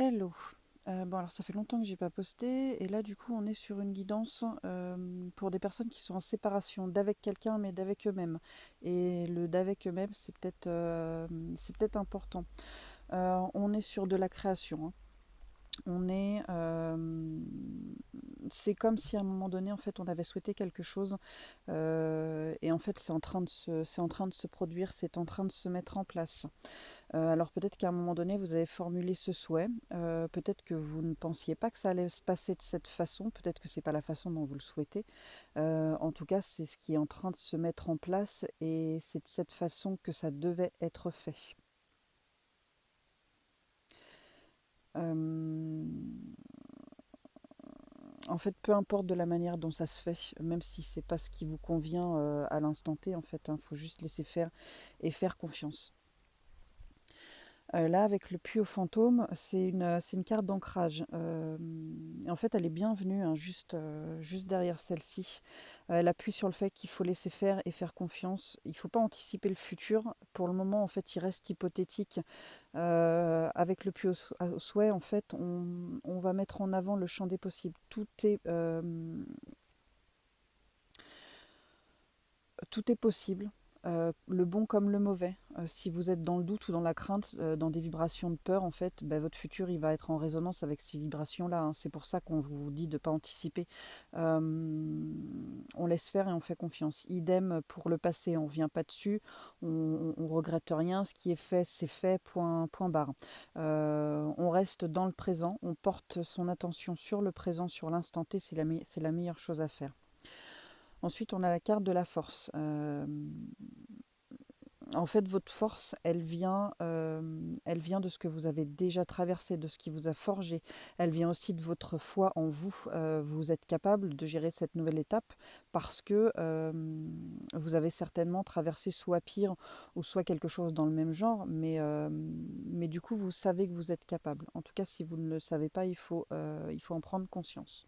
Hello. Bon alors ça fait longtemps que j'ai pas posté et là du coup on est sur une guidance pour des personnes qui sont en séparation d'avec quelqu'un mais d'avec eux-mêmes. Et le d'avec eux-mêmes c'est peut-être important. On est sur de la création, hein. On est, c'est comme si à un moment donné, en fait, on avait souhaité quelque chose, et en fait, c'est en train de se produire, c'est en train de se mettre en place. Alors peut-être qu'à un moment donné, vous avez formulé ce souhait, peut-être que vous ne pensiez pas que ça allait se passer de cette façon, peut-être que c'est pas la façon dont vous le souhaitez. En tout cas, c'est ce qui est en train de se mettre en place et c'est de cette façon que ça devait être fait. Euh, En fait, peu importe de la manière dont ça se fait, même si c'est pas ce qui vous convient à l'instant T, en fait, faut juste laisser faire et faire confiance. Là, avec le puits aux fantômes, c'est une carte d'ancrage. En fait, elle est bienvenue, hein, juste derrière celle-ci. Elle appuie sur le fait qu'il faut laisser faire et faire confiance. Il ne faut pas anticiper le futur. Pour le moment, en fait, il reste hypothétique. Avec le puits au souhait, en fait, on va mettre en avant le champ des possibles. Tout est possible, le bon comme le mauvais. Si vous êtes dans le doute ou dans la crainte, dans des vibrations de peur, en fait, ben, votre futur il va être en résonance avec ces vibrations-là, hein. C'est pour ça qu'on vous dit de ne pas anticiper. On laisse faire et on fait confiance. Idem pour le passé, on ne vient pas dessus, on regrette rien. Ce qui est fait, c'est fait, point barre. On reste dans le présent, on porte son attention sur le présent, sur l'instant T, c'est la meilleure chose à faire. Ensuite, on a la carte de la force. En fait, votre force, elle vient de ce que vous avez déjà traversé, de ce qui vous a forgé. Elle vient aussi de votre foi en vous. Vous êtes capable de gérer cette nouvelle étape parce que vous avez certainement traversé soit pire ou soit quelque chose dans le même genre, mais du coup, vous savez que vous êtes capable. En tout cas, si vous ne le savez pas, il faut en prendre conscience.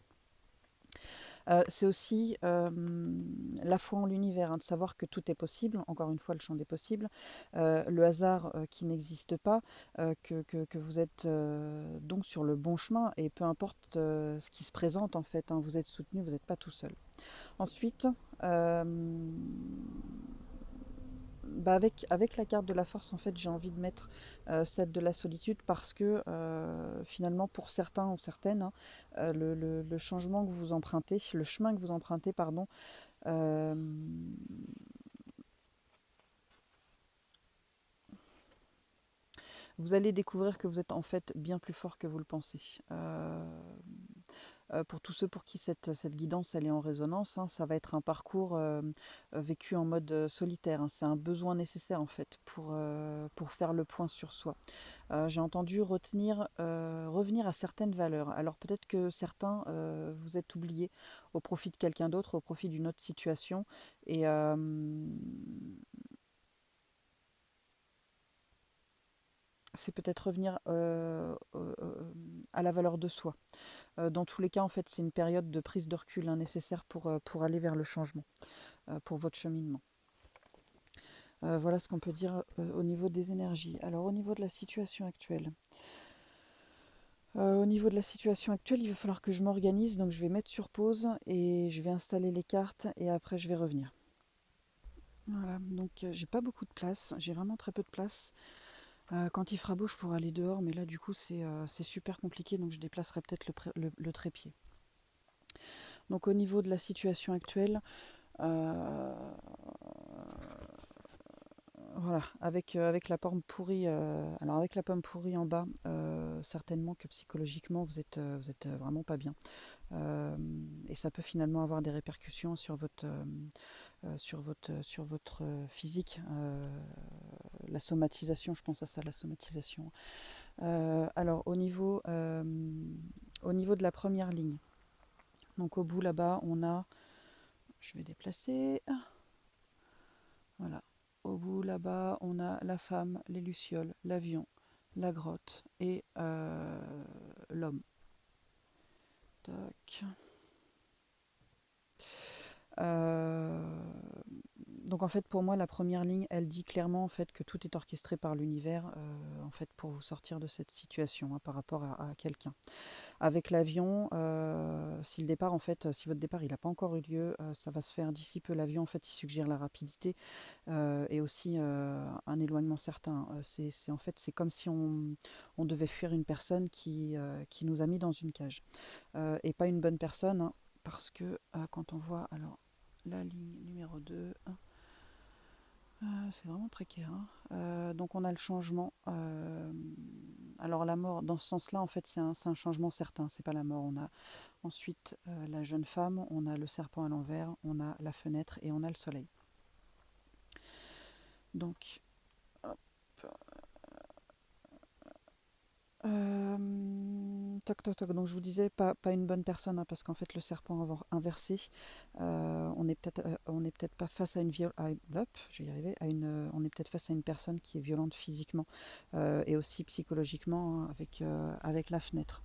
C'est aussi la foi en l'univers, hein, de savoir que tout est possible, encore une fois le champ des possibles, le hasard qui n'existe pas, que vous êtes donc sur le bon chemin et peu importe ce qui se présente en fait, hein, vous êtes soutenu, vous n'êtes pas tout seul. Ensuite, euh, bah avec la carte de la force, en fait, j'ai envie de mettre celle de la solitude parce que finalement, pour certains ou certaines, hein, le changement que vous empruntez, le chemin que vous empruntez, pardon, euh, vous allez découvrir que vous êtes en fait bien plus fort que vous le pensez. Pour tous ceux pour qui cette guidance elle est en résonance, hein, ça va être un parcours vécu en mode solitaire, hein. C'est un besoin nécessaire en fait pour faire le point sur soi. J'ai entendu revenir à certaines valeurs. Alors peut-être que certains vous êtes oubliés au profit de quelqu'un d'autre, au profit d'une autre situation. Et c'est peut-être revenir à la valeur de soi. Dans tous les cas, en fait, c'est une période de prise de recul, hein, nécessaire pour aller vers le changement, pour votre cheminement. Voilà ce qu'on peut dire au niveau des énergies. Alors au niveau de la situation actuelle. Au niveau de la situation actuelle, il va falloir que je m'organise, donc je vais mettre sur pause et je vais installer les cartes et après je vais revenir. Voilà, donc j'ai pas beaucoup de place, j'ai vraiment très peu de place. Quand il fera beau, je pourrai aller dehors, mais là du coup c'est super compliqué, donc je déplacerai peut-être le trépied. Donc au niveau de la situation actuelle, euh, voilà, avec la pomme pourrie, alors avec la pomme pourrie en bas, certainement que psychologiquement vous êtes vraiment pas bien. Euh, et ça peut finalement avoir des répercussions sur votre physique. La somatisation, je pense à ça, la somatisation. Alors au niveau de la première ligne, donc au bout là-bas, on a, je vais déplacer, voilà. Au bout là-bas, on a la femme, les lucioles, l'avion, la grotte et l'homme. Tac. Euh, Donc en fait, pour moi, la première ligne, elle dit clairement en fait que tout est orchestré par l'univers, en fait, pour vous sortir de cette situation, hein, par rapport à quelqu'un. Avec l'avion, si le départ, en fait, si votre départ, il n'a pas encore eu lieu, ça va se faire d'ici peu. L'avion, en fait, il suggère la rapidité, et aussi un éloignement certain. En fait, c'est comme si on devait fuir une personne qui nous a mis dans une cage, et pas une bonne personne, hein, parce que quand on voit alors la ligne numéro 2, c'est vraiment précaire, hein. Donc on a le changement. Alors la mort, dans ce sens-là, en fait, c'est un changement certain. C'est pas la mort. On a ensuite la jeune femme, on a le serpent à l'envers, on a la fenêtre et on a le soleil. Donc, hop. Toc toc toc. Donc je vous disais pas une bonne personne, hein, parce qu'en fait le serpent inversé, on est peut-être pas face à une je vais y arriver, on est peut-être face à une personne qui est violente physiquement, et aussi psychologiquement, hein, avec la fenêtre.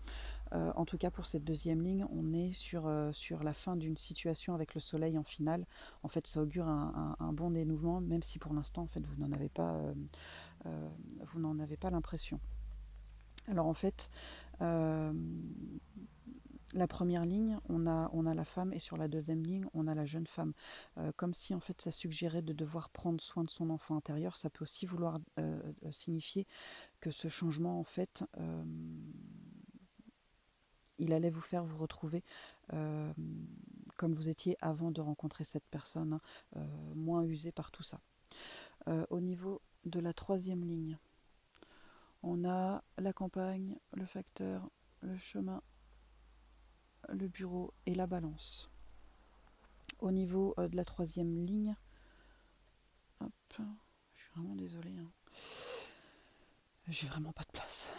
En tout cas pour cette deuxième ligne, on est sur la fin d'une situation avec le soleil en finale. En fait ça augure un bon dénouement, même si pour l'instant en fait vous n'en avez pas l'impression. Alors en fait, euh, la première ligne, on a la femme, et sur la deuxième ligne, on a la jeune femme. Comme si en fait ça suggérait de devoir prendre soin de son enfant intérieur. Ça peut aussi vouloir signifier que ce changement, en fait, il allait vous faire vous retrouver euh, comme vous étiez avant de rencontrer cette personne, hein, moins usé par tout ça. Au niveau de la troisième ligne, on a la campagne, le facteur, le chemin, le bureau et la balance. Au niveau de la troisième ligne, hop, je suis vraiment désolée, hein. J'ai vraiment pas de place.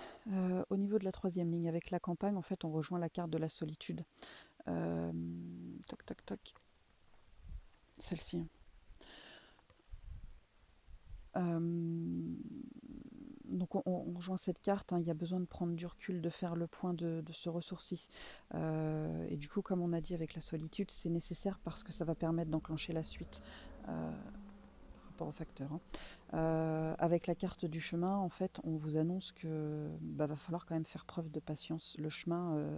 Au niveau de la troisième ligne, avec la campagne, en fait, on rejoint la carte de la solitude. Euh, Toc, toc, toc. Celle-ci. Donc on rejoint cette carte, hein, il y a besoin de prendre du recul, de faire le point, de se ressourcer. Et du coup, comme on a dit avec la solitude, c'est nécessaire parce que ça va permettre d'enclencher la suite. Par rapport au facteur, hein. Avec la carte du chemin, en fait, on vous annonce que va falloir quand même faire preuve de patience. Le chemin,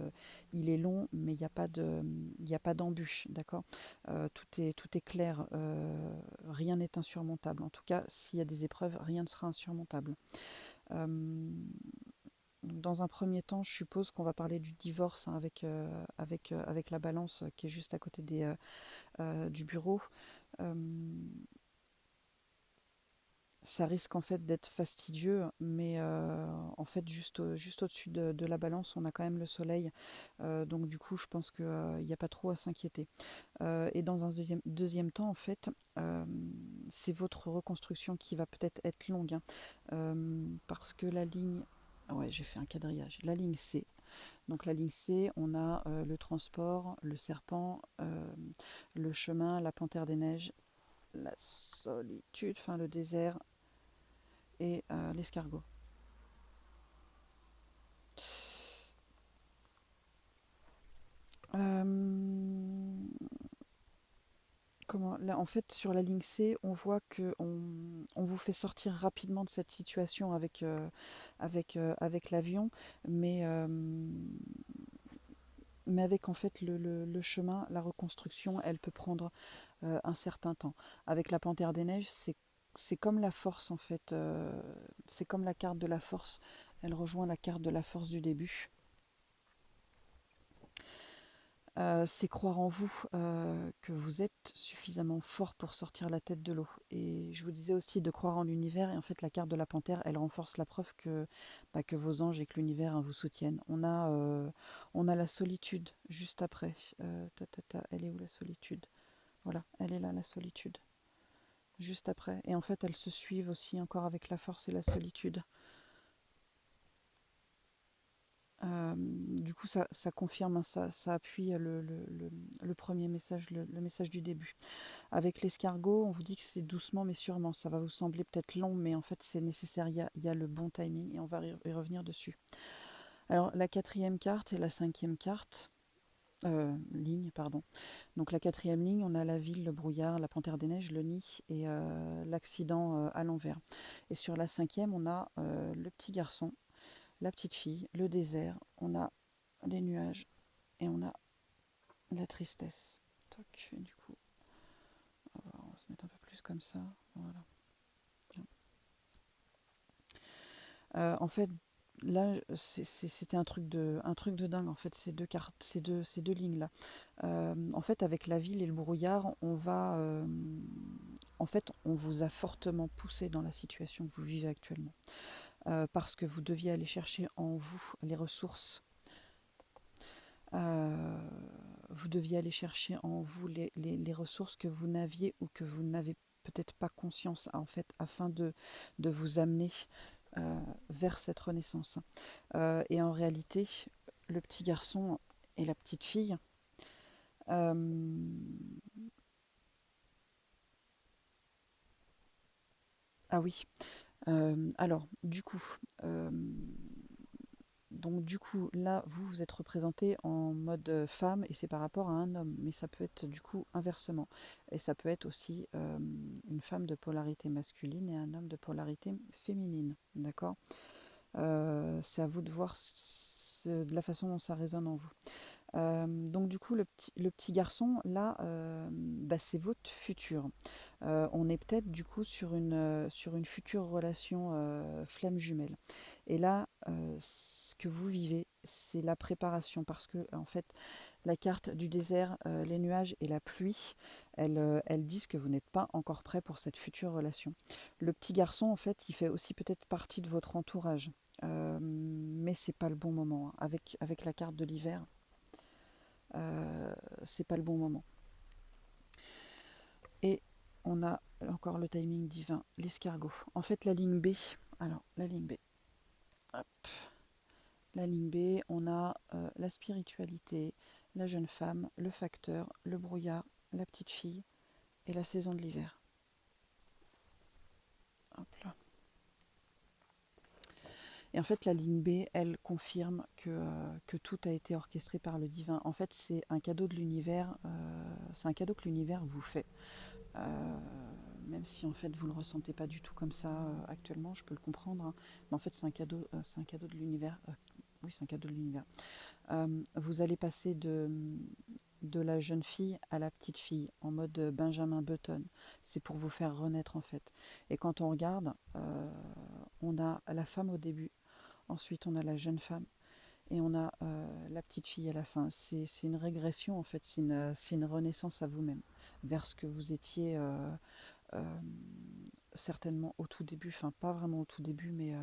il est long, mais il n'y a pas d'embûche, d'accord. Tout est clair, rien n'est insurmontable. En tout cas, s'il y a des épreuves, rien ne sera insurmontable. Euh, dans un premier temps, je suppose qu'on va parler du divorce, hein, avec la balance qui est juste à côté du bureau. Euh, Ça risque en fait d'être fastidieux, mais en fait juste au-dessus de la balance, on a quand même le soleil. Donc du coup, je pense qu'il n'y a pas trop à s'inquiéter. Et dans un deuxième temps, en fait, c'est votre reconstruction qui va peut-être être longue, hein. Parce que la ligne... Ouais, j'ai fait un quadrillage. La ligne C. Donc la ligne C, on a le transport, le serpent, le chemin, la panthère des neiges, la solitude, enfin le désert, et l'escargot. Euh, là, en fait, sur la ligne C, on voit que on vous fait sortir rapidement de cette situation avec l'avion, mais, euh, mais avec en fait le chemin, la reconstruction, elle peut prendre un certain temps. Avec la Panthère des Neiges, c'est comme la force en fait, c'est comme la carte de la force, elle rejoint la carte de la force du début. C'est croire en vous, que vous êtes suffisamment fort pour sortir la tête de l'eau. Et je vous disais aussi de croire en l'univers, et en fait la carte de la panthère, elle renforce la preuve que vos anges et que l'univers, hein, vous soutiennent. On a la solitude juste après. Elle est où la solitude? Voilà, elle est là, la solitude, juste après. Et en fait, elles se suivent aussi encore avec la force et la solitude. Du coup, ça confirme, hein, ça appuie le premier message, le message du début. Avec l'escargot, on vous dit que c'est doucement mais sûrement. Ça va vous sembler peut-être long, mais en fait, c'est nécessaire. Il y a le bon timing et on va y revenir dessus. Alors, la quatrième carte et la cinquième carte. ligne, pardon. Donc la quatrième ligne, on a la ville, le brouillard, la panthère des neiges, le nid et l'accident à l'envers. Et sur la cinquième, on a le petit garçon, la petite fille, le désert, on a les nuages et on a la tristesse. Toc, et du coup, on va se mettre un peu plus comme ça. Voilà. En fait, là, c'était un truc de dingue, en fait, ces deux cartes, ces deux lignes-là. En fait, avec la ville et le brouillard, en fait, on vous a fortement poussé dans la situation que vous vivez actuellement. Parce que vous deviez aller chercher en vous les ressources. Euh, vous deviez aller chercher en vous les ressources que vous n'aviez ou que vous n'avez peut-être pas conscience, en fait, afin de vous amener vers cette renaissance. Et en réalité, le petit garçon et la petite fille, euh, ah oui, alors euh, du coup, là, vous êtes représenté en mode femme et c'est par rapport à un homme, mais ça peut être du coup inversement. Et ça peut être aussi une femme de polarité masculine et un homme de polarité féminine, d'accord. C'est à vous de voir de la façon dont ça résonne en vous. Donc du coup, le petit garçon, là, bah, c'est votre futur. On est peut-être du coup sur une future relation flamme jumelle. Et là, ce que vous vivez, c'est la préparation, parce que en fait, la carte du désert, les nuages et la pluie, elles disent que vous n'êtes pas encore prêt pour cette future relation. Le petit garçon, en fait, il fait aussi peut-être partie de votre entourage. Mais c'est pas le bon moment, hein. Avec la carte de l'hiver, c'est pas le bon moment. Et on a encore le timing divin, l'escargot. En fait, la ligne B, alors la ligne B, hop, la ligne B, on a la spiritualité, la jeune femme, le facteur, le brouillard, la petite fille et la saison de l'hiver. Hop là. Et en fait, la ligne B, elle confirme que tout a été orchestré par le divin. En fait, c'est un cadeau de l'univers, c'est un cadeau que l'univers vous fait. Euh, Même si en fait vous ne le ressentez pas du tout comme ça actuellement, je peux le comprendre, hein. Mais en fait c'est un cadeau de l'univers. Oui, c'est un cadeau de l'univers. Vous allez passer de la jeune fille à la petite fille en mode Benjamin Button. C'est pour vous faire renaître en fait. Et quand on regarde, on a la femme au début, ensuite on a la jeune femme et on a la petite fille à la fin. C'est une régression en fait, c'est une renaissance à vous-même vers ce que vous étiez euh, certainement au tout début, enfin pas vraiment au tout début, mais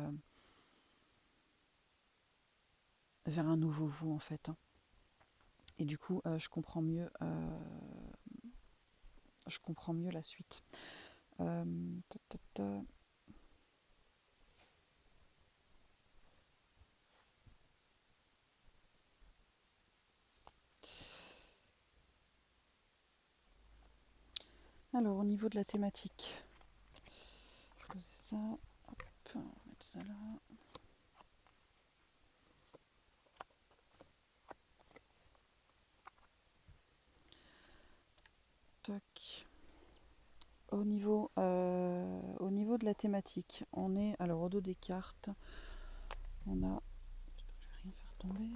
vers un nouveau vous en fait, hein. Et du coup, je comprends mieux la suite. Euh, ta, ta, ta. Alors, au niveau de la thématique, je vais poser ça, hop, on va mettre ça là. Tac. Au niveau de la thématique, on est, alors au dos des cartes, on a, j'espère que je vais rien faire tomber.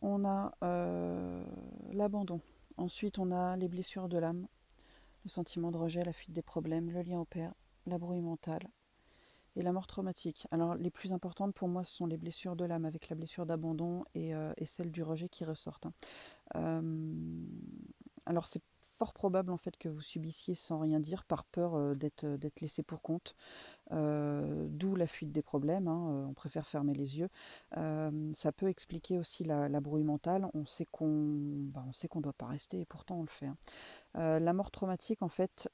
On a l'abandon. Ensuite, on a les blessures de l'âme, le sentiment de rejet, la fuite des problèmes, le lien au père, la brouille mentale et la mort traumatique. Alors, les plus importantes pour moi, ce sont les blessures de l'âme, avec la blessure d'abandon et celle du rejet qui ressortent, hein. Euh, alors, c'est fort probable en fait que vous subissiez sans rien dire par peur d'être laissé pour compte. D'où la fuite des problèmes, hein, on préfère fermer les yeux. Ça peut expliquer aussi la brouille mentale. On sait qu'on ne doit pas rester et pourtant on le fait, hein. La mort traumatique, en fait,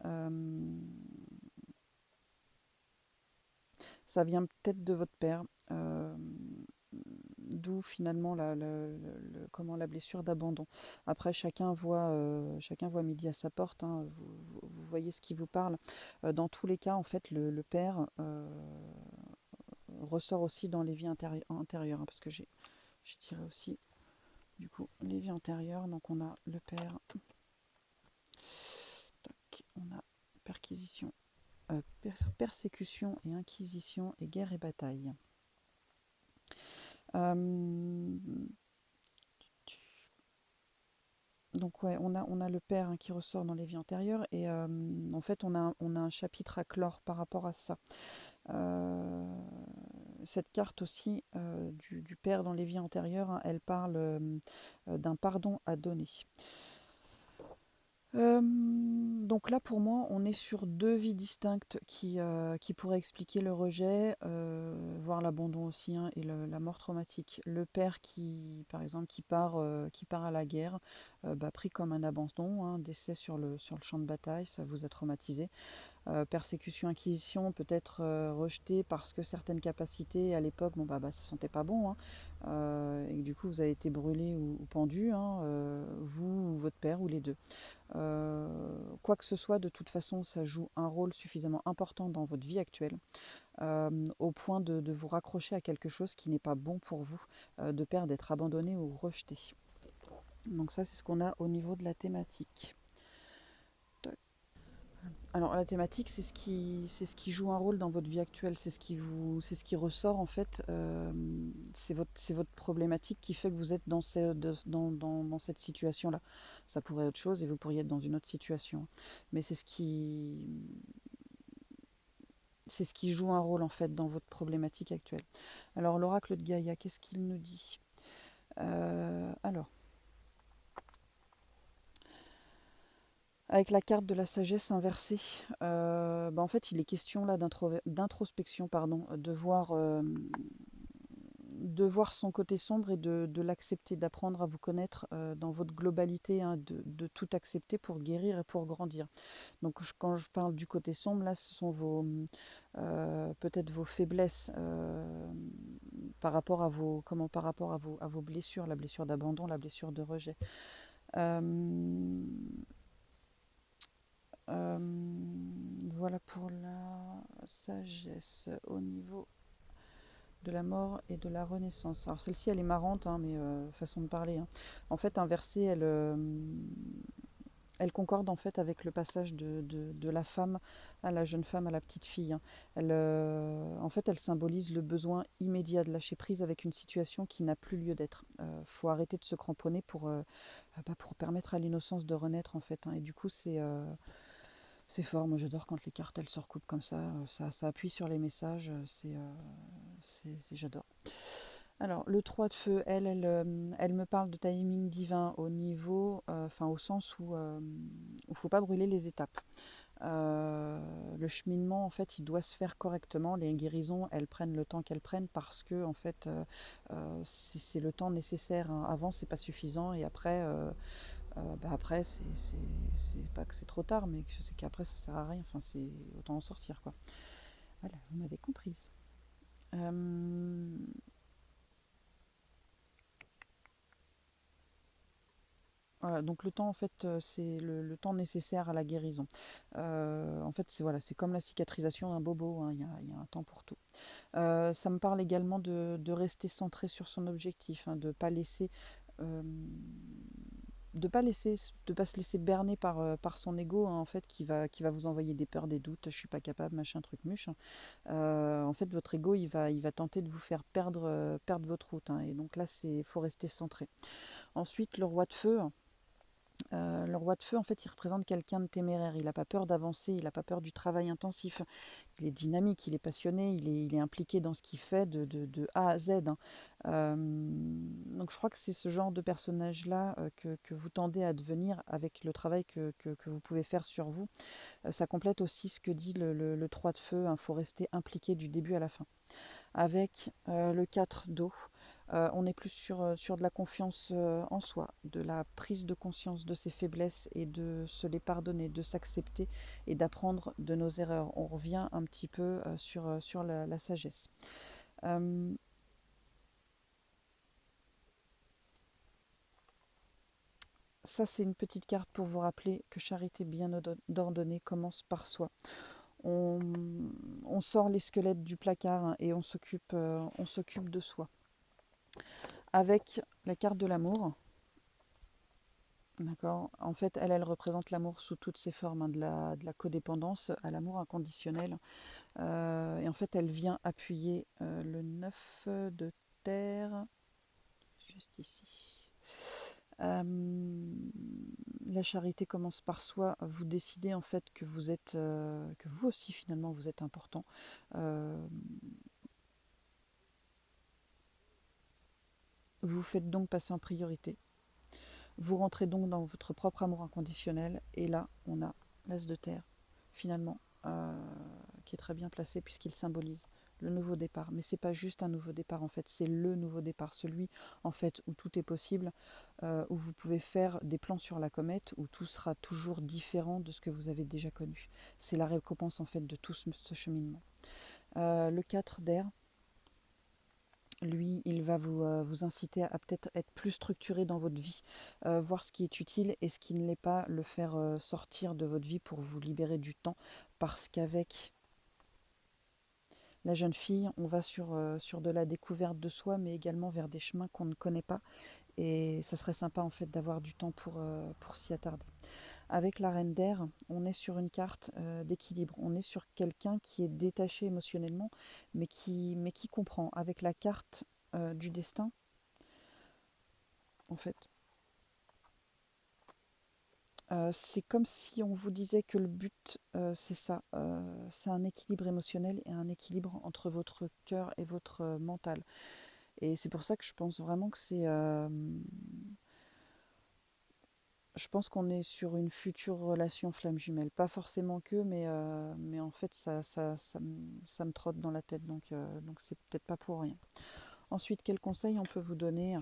ça vient peut-être de votre père. D'où finalement comment la blessure d'abandon. Après, chacun voit midi à sa porte, hein. Vous voyez ce qui vous parle. Dans tous les cas, en fait, le père ressort aussi dans les vies antérieures, hein, parce que j'ai tiré aussi du coup les vies antérieures. Donc on a le père, on a perquisition, persécution et inquisition et guerre et bataille. Donc ouais, on a le père, hein, qui ressort dans les vies antérieures et en fait on a un chapitre à clore par rapport à ça. Cette carte aussi du père dans les vies antérieures, hein, elle parle d'un pardon à donner. Donc là, pour moi, on est sur deux vies distinctes qui pourraient expliquer le rejet, voire l'abandon aussi, hein, et la mort traumatique. Le père qui, par exemple, qui part à la guerre, pris comme un abandon, hein, décès sur le champ de bataille, ça vous a traumatisé. Persécution, inquisition, peut-être rejeté parce que certaines capacités à l'époque, ça sentait pas bon, hein, et que du coup vous avez été brûlé ou pendu, hein, vous ou votre père ou les deux. Quoi que ce soit, de toute façon, ça joue un rôle suffisamment important dans votre vie actuelle, au point de vous raccrocher à quelque chose qui n'est pas bon pour vous, de peur d'être abandonné ou rejeté. Donc ça, c'est ce qu'on a au niveau de la thématique. Alors la thématique, c'est ce qui joue un rôle dans votre vie actuelle, c'est ce qui ressort en fait. C'est votre problématique qui fait que vous êtes dans cette situation-là. Ça pourrait être autre chose et vous pourriez être dans une autre situation, mais c'est ce qui joue un rôle en fait dans votre problématique actuelle. Alors l'oracle de Gaïa, qu'est-ce qu'il nous dit? Alors. Avec la carte de la sagesse inversée, en fait, il est question là d'introspection, pardon, de voir son côté sombre et de l'accepter, d'apprendre à vous connaître dans votre globalité, hein, de tout accepter pour guérir et pour grandir. Donc quand je parle du côté sombre, là, ce sont peut-être vos faiblesses par rapport à vos blessures, la blessure d'abandon, la blessure de rejet. Euh, voilà pour la sagesse au niveau de la mort et de la renaissance. Alors celle-ci, elle est marrante, hein, mais façon de parler, hein. En fait, inversée, elle concorde en fait avec le passage de la femme à la jeune femme, à la petite fille, hein. En fait, elle symbolise le besoin immédiat de lâcher prise avec une situation qui n'a plus lieu d'être. Faut arrêter de se cramponner pour permettre à l'innocence de renaître, en fait, hein. Et du coup, c'est fort. Moi, j'adore quand les cartes elles se recoupent comme ça. Ça appuie sur les messages. J'adore. Alors, le 3 de feu, elle me parle de timing divin au niveau, au sens où il ne faut pas brûler les étapes. Le cheminement, en fait, il doit se faire correctement. Les guérisons, elles prennent le temps qu'elles prennent parce que, en fait, c'est le temps nécessaire, hein. Avant, c'est pas suffisant et après, c'est pas que c'est trop tard, mais je sais qu'après, ça sert à rien. Enfin, c'est autant en sortir, quoi. Voilà, vous m'avez comprise. Voilà, donc le temps, en fait, c'est le temps nécessaire à la guérison. En fait, c'est comme la cicatrisation d'un bobo, hein, il y a un temps pour tout. Ça me parle également de rester centré sur son objectif, hein, euh, de pas se laisser berner par son ego, hein, en fait, qui va vous envoyer des peurs, des doutes, je suis pas capable, machin, truc, muche, hein. En fait, votre ego, il va tenter de vous faire perdre votre route, hein, et donc là, faut rester centré. Ensuite, le roi de feu, en fait, il représente quelqu'un de téméraire. Il n'a pas peur d'avancer, il n'a pas peur du travail intensif. Il est dynamique, il est passionné, il est impliqué dans ce qu'il fait de A à Z, hein. Donc je crois que c'est ce genre de personnage-là que vous tendez à devenir avec le travail que vous pouvez faire sur vous. Ça complète aussi ce que dit le 3 de feu, il faut rester impliqué du début à la fin. Avec le 4 d'eau, on est plus sur de la confiance en soi, de la prise de conscience de ses faiblesses et de se les pardonner, de s'accepter et d'apprendre de nos erreurs. On revient un petit peu sur la sagesse. Ça, c'est une petite carte pour vous rappeler que charité bien ordonnée commence par soi. On, on sort les squelettes du placard, hein, et on s'occupe de soi. Avec la carte de l'amour, d'accord. En fait, elle représente l'amour sous toutes ses formes, hein, de la codépendance à l'amour inconditionnel. Et en fait, elle vient appuyer le 9 de terre, juste ici. La charité commence par soi. Vous décidez en fait que vous êtes, que vous aussi finalement vous êtes important. Euh, vous vous faites donc passer en priorité. Vous rentrez donc dans votre propre amour inconditionnel. Et là, on a l'as de terre, finalement, qui est très bien placé puisqu'il symbolise le nouveau départ. Mais c'est pas juste un nouveau départ, en fait, c'est le nouveau départ, celui en fait où tout est possible, où vous pouvez faire des plans sur la comète, où tout sera toujours différent de ce que vous avez déjà connu. C'est la récompense en fait de tout ce cheminement. Le 4 d'air, lui, il va vous inciter à peut-être être plus structuré dans votre vie, voir ce qui est utile et ce qui ne l'est pas, le faire sortir de votre vie pour vous libérer du temps, parce qu'avec la jeune fille, on va sur de la découverte de soi, mais également vers des chemins qu'on ne connaît pas, et ça serait sympa en fait d'avoir du temps pour s'y attarder. Avec la reine d'air, on est sur une carte d'équilibre, on est sur quelqu'un qui est détaché émotionnellement, mais qui comprend. Avec la carte du destin, en fait, c'est comme si on vous disait que le but, c'est ça, c'est un équilibre émotionnel et un équilibre entre votre cœur et votre mental. Et c'est pour ça que je pense vraiment que c'est... je pense qu'on est sur une future relation flamme jumelle. Pas forcément que, mais en fait, ça me trotte dans la tête, donc c'est peut-être pas pour rien. Ensuite, quel conseil on peut vous donner?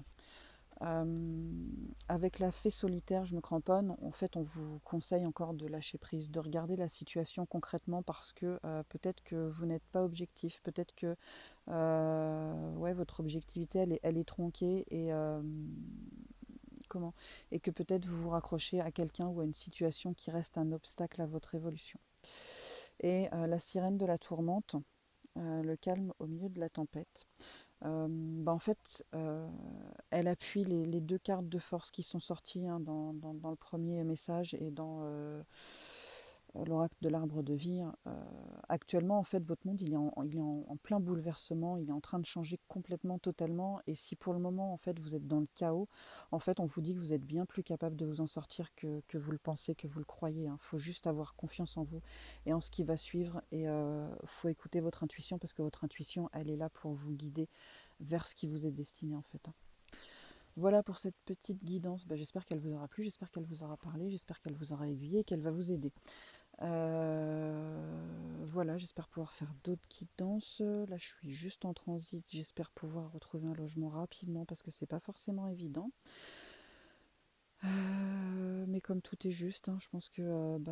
Avec la fée solitaire, je me cramponne. En fait, on vous conseille encore de lâcher prise, de regarder la situation concrètement, parce que peut-être que vous n'êtes pas objectif, peut-être que ouais, votre objectivité elle est tronquée, comment et que peut-être vous vous raccrochez à quelqu'un ou à une situation qui reste un obstacle à votre évolution. Et la sirène de la tourmente, le calme au milieu de la tempête. En fait, elle appuie les deux cartes de force qui sont sorties, hein, dans le premier message et dans l'oracle de l'arbre de vie. Actuellement, en fait, votre monde, il est en plein bouleversement, il est en train de changer complètement, totalement. Et si pour le moment, en fait, vous êtes dans le chaos, en fait, on vous dit que vous êtes bien plus capable de vous en sortir que vous le pensez, que vous le croyez. Il faut juste avoir confiance en vous et en ce qui va suivre. Et faut écouter votre intuition, parce que votre intuition, elle est là pour vous guider vers ce qui vous est destiné, en fait. Voilà pour cette petite guidance. J'espère qu'elle vous aura plu, j'espère qu'elle vous aura parlé, j'espère qu'elle vous aura aiguillé et qu'elle va vous aider. Voilà, j'espère pouvoir faire d'autres guidances. Là, je suis juste en transit. J'espère pouvoir retrouver un logement rapidement, parce que c'est pas forcément évident. Mais comme tout est juste, hein, je pense que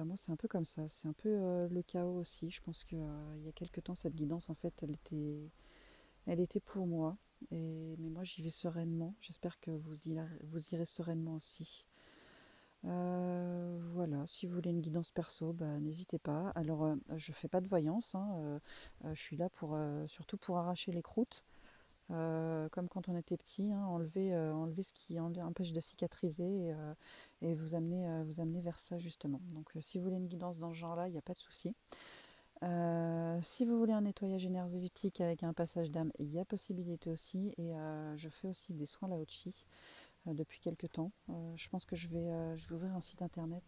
moi, c'est un peu comme ça. C'est un peu le chaos aussi. Je pense que il y a quelques temps, cette guidance, en fait, elle était pour moi. Mais moi, j'y vais sereinement. J'espère que vous irez sereinement aussi. Voilà, si vous voulez une guidance perso, n'hésitez pas. Alors, je fais pas de voyance, hein, je suis là surtout pour arracher les croûtes, comme quand on était petit, hein, enlever ce qui empêche de cicatriser, et vous amener vers ça justement. Donc, si vous voulez une guidance dans ce genre-là, il n'y a pas de souci. Si vous voulez un nettoyage énergétique avec un passage d'âme, il y a possibilité aussi, et je fais aussi des soins Lao-Chi depuis quelques temps. Je pense que je vais ouvrir un site internet,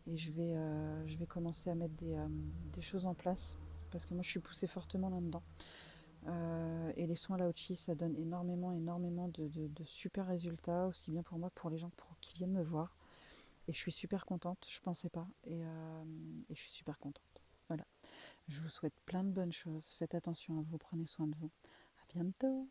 et je vais commencer à mettre des choses en place, parce que moi je suis poussée fortement là-dedans. Et les soins Lao-Chi, ça donne énormément, énormément de super résultats, aussi bien pour moi que pour les gens qui viennent me voir. Et je suis super contente, je pensais pas, et je suis super contente. Voilà. Je vous souhaite plein de bonnes choses. Faites attention à vous, prenez soin de vous. À bientôt.